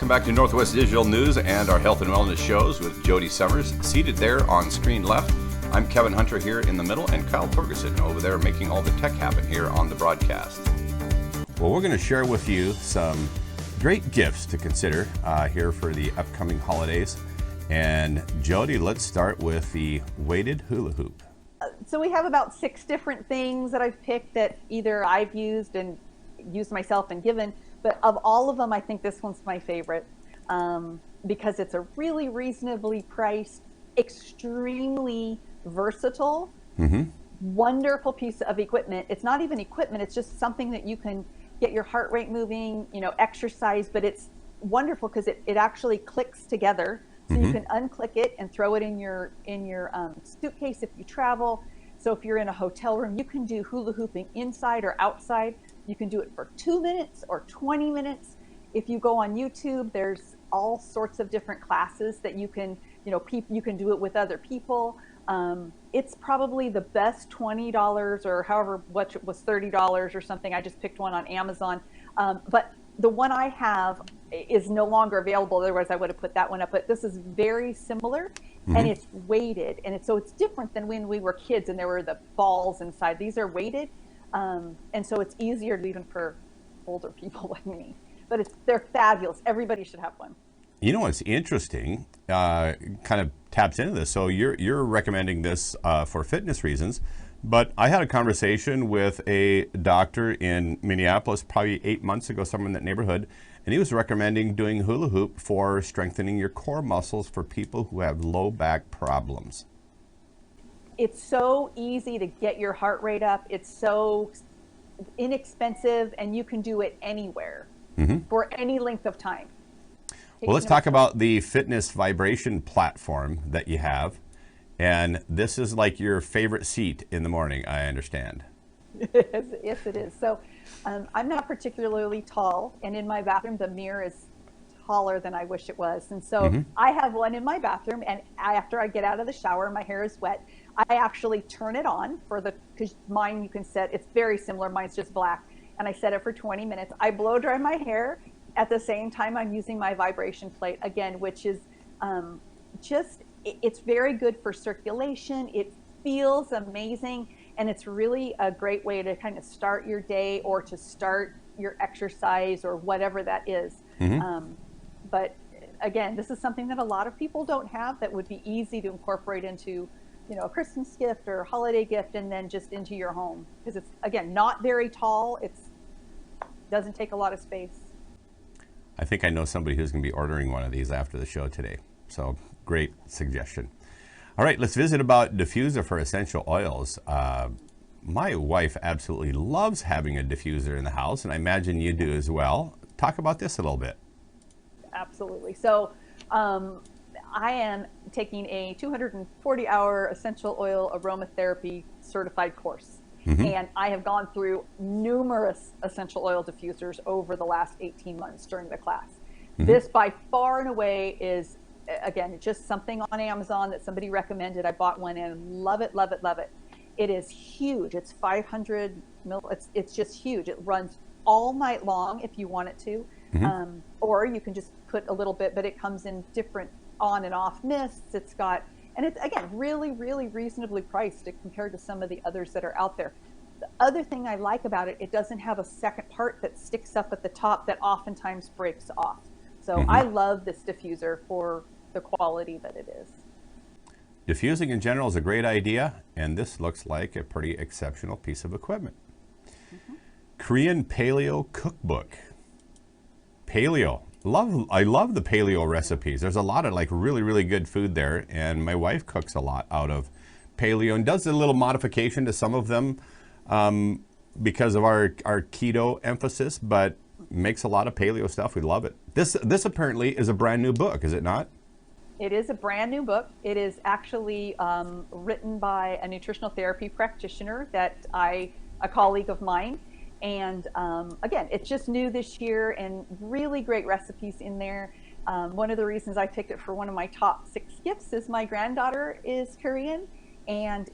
Welcome back to Northwest Digital News and our health and wellness shows with Jody Summers, seated there on screen left. I'm Kevin Hunter here in the middle, and Kyle Torgerson over there making all the tech happen here on the broadcast. Well, we're going to share with you some great gifts to consider here for the upcoming holidays. And Jody, let's start with the weighted hula hoop. So we have about 6 different things that I've picked that either I've used myself and given, but of all of them, I think this one's my favorite because it's a really reasonably priced, extremely versatile, wonderful piece of equipment. It's not even equipment, it's just something that you can get your heart rate moving, exercise, but it's wonderful because it actually clicks together. So you can unclick it and throw it in your suitcase if you travel. So if you're in a hotel room, you can do hula hooping inside or outside. You can do it for 2 minutes or 20 minutes. If you go on YouTube, there's all sorts of different classes that you can, you can do it with other people. It's probably the best $20 or however much it was, $30 or something. I just picked one on Amazon. But the one I have is no longer available. Otherwise, I would have put that one up. But this is very similar, and it's weighted. And so it's different than when we were kids and there were the balls inside. These are weighted. And so it's easier even for older people like me. But they're fabulous. Everybody should have one. You know what's interesting, kind of taps into this. So you're recommending this for fitness reasons, but I had a conversation with a doctor in Minneapolis probably 8 months ago, somewhere in that neighborhood, and he was recommending doing hula hoop for strengthening your core muscles for people who have low back problems. It's so easy to get your heart rate up. It's so inexpensive, and you can do it anywhere for any length of time. Well, let's talk about the fitness vibration platform that you have. And this is like your favorite seat in the morning, I understand. Yes, it is. So I'm not particularly tall, and in my bathroom, the mirror is taller than I wish it was. And so I have one in my bathroom, and after I get out of the shower, my hair is wet, I actually turn it on because mine you can set, it's very similar, mine's just black, and I set it for 20 minutes. I blow dry my hair. At the same time, I'm using my vibration plate again, which is it's very good for circulation. It feels amazing, and it's really a great way to kind of start your day or to start your exercise or whatever that is. But again, this is something that a lot of people don't have that would be easy to incorporate into, a Christmas gift or holiday gift, and then just into your home, because it's, again, not very tall. It doesn't take a lot of space. I think I know somebody who's going to be ordering one of these after the show today. So great suggestion. All right, let's visit about diffuser for essential oils. My wife absolutely loves having a diffuser in the house, and I imagine you do as well. Talk about this a little bit. Absolutely. So I am taking a 240-hour essential oil aromatherapy certified course. And I have gone through numerous essential oil diffusers over the last 18 months during the class. This by far and away is, again, just something on Amazon that somebody recommended. I bought one and love it, love it, love it. It is huge. It's 500 mil. It's just huge. It runs all night long if you want it to. Or you can just put a little bit, but it comes in different on and off mists. It's got, and it's, again, really, really reasonably priced compared to some of the others that are out there. The other thing I like about it, it doesn't have a second part that sticks up at the top that oftentimes breaks off. So I love this diffuser for the quality that it is. Diffusing in general is a great idea, and this looks like a pretty exceptional piece of equipment. Korean Paleo Cookbook. Paleo. I love the paleo recipes. There's a lot of really, really good food there, and my wife cooks a lot out of paleo and does a little modification to some of them because of our keto emphasis, but makes a lot of paleo stuff. We love it. This apparently is a brand new book, is it not? It is a brand new book. It is actually written by a nutritional therapy practitioner a colleague of mine. And again, it's just new this year, and really great recipes in there. One of the reasons I picked it for one of my top 6 gifts is my granddaughter is Korean, and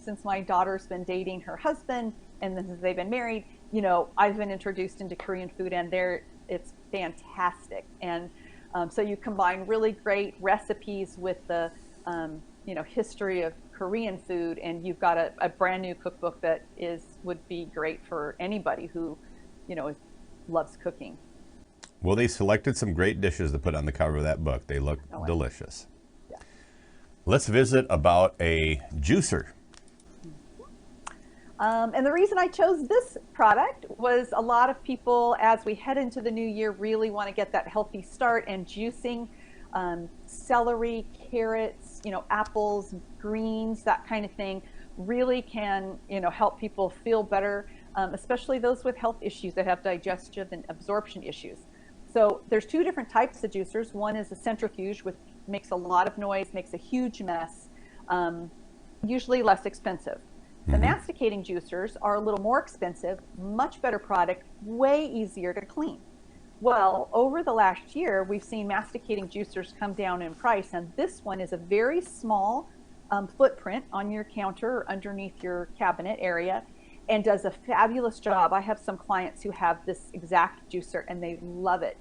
since my daughter's been dating her husband, and then since they've been married, I've been introduced into Korean food, and it's fantastic. And so you combine really great recipes with the history of Korean food, and you've got a brand new cookbook that would be great for anybody who loves cooking. Well, they selected some great dishes to put on the cover of that book. They look delicious. Yeah. Let's visit about a juicer. And the reason I chose this product was a lot of people, as we head into the new year, really want to get that healthy start, and juicing celery, carrots, apples, greens, that kind of thing really can, help people feel better, especially those with health issues that have digestive and absorption issues. So there's two different types of juicers. One is a centrifuge, which makes a lot of noise, makes a huge mess, usually less expensive. The masticating juicers are a little more expensive, much better product, way easier to clean. Well, over the last year, we've seen masticating juicers come down in price, and this one is a very small footprint on your counter or underneath your cabinet area, and does a fabulous job. I have some clients who have this exact juicer, and they love it.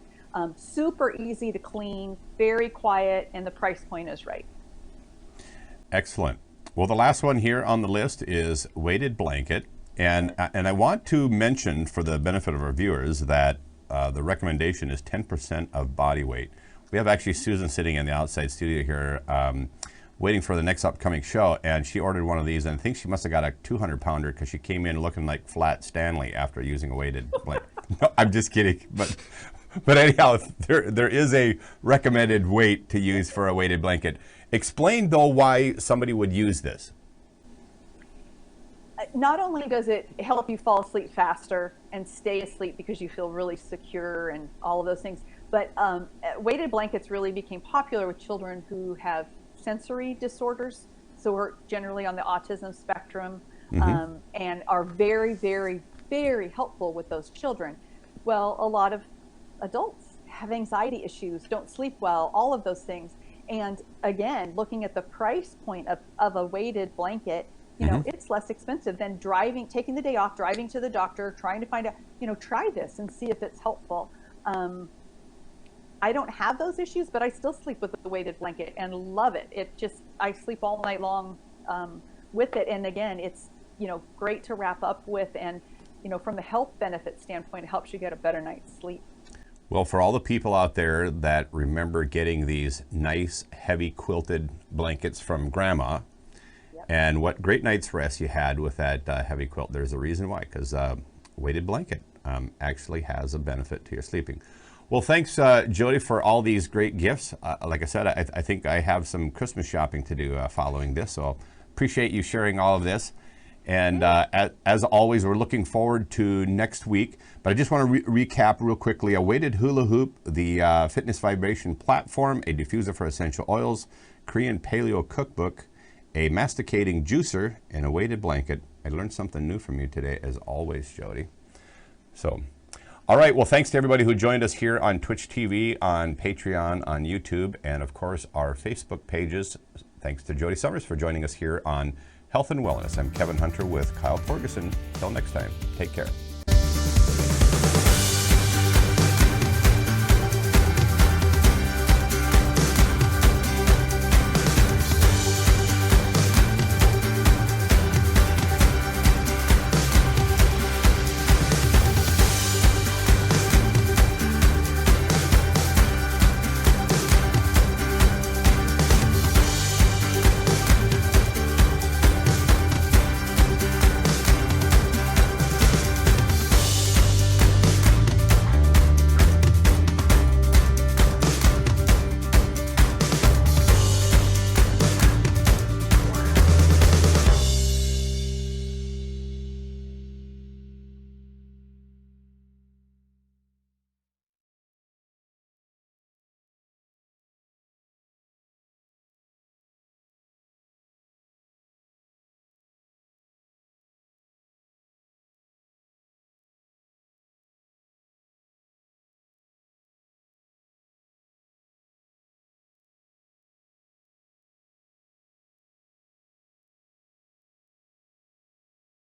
Super easy to clean, very quiet, and the price point is right. Excellent. Well, the last one here on the list is weighted blanket. And I want to mention, for the benefit of our viewers, that the recommendation is 10% of body weight. We have actually Susan sitting in the outside studio here waiting for the next upcoming show, and she ordered one of these, and I think she must have got a 200-pounder because she came in looking like Flat Stanley after using a weighted blanket. No, I'm just kidding. But anyhow, there is a recommended weight to use for a weighted blanket. Explain, though, why somebody would use this. Not only does it help you fall asleep faster and stay asleep because you feel really secure and all of those things, but weighted blankets really became popular with children who have sensory disorders. So we're generally on the autism spectrum, and are very, very, very helpful with those children. Well, a lot of adults have anxiety issues, don't sleep well, all of those things. And again, looking at the price point of a weighted blanket, it's less expensive than taking the day off, driving to the doctor, trying to find out, try this and see if it's helpful. I don't have those issues, but I still sleep with the weighted blanket and love it. I sleep all night long with it. And again, it's, great to wrap up with. And, from the health benefit standpoint, it helps you get a better night's sleep. Well, for all the people out there that remember getting these nice, heavy quilted blankets from Grandma, and what great night's rest you had with that heavy quilt, there's a reason why, because weighted blanket actually has a benefit to your sleeping. Well, thanks, Jody, for all these great gifts. Like I said, I think I have some Christmas shopping to do following this, so appreciate you sharing all of this. And as always, we're looking forward to next week. But I just want to recap real quickly: a weighted hula hoop, the fitness vibration platform, a diffuser for essential oils, Korean paleo cookbook, a masticating juicer, and a weighted blanket. I learned something new from you today, as always, Jody. So, all right. Well, thanks to everybody who joined us here on Twitch TV, on Patreon, on YouTube, and of course our Facebook pages. Thanks to Jody Summers for joining us here on Health and Wellness. I'm Kevin Hunter with Kyle Ferguson. Till next time, take care.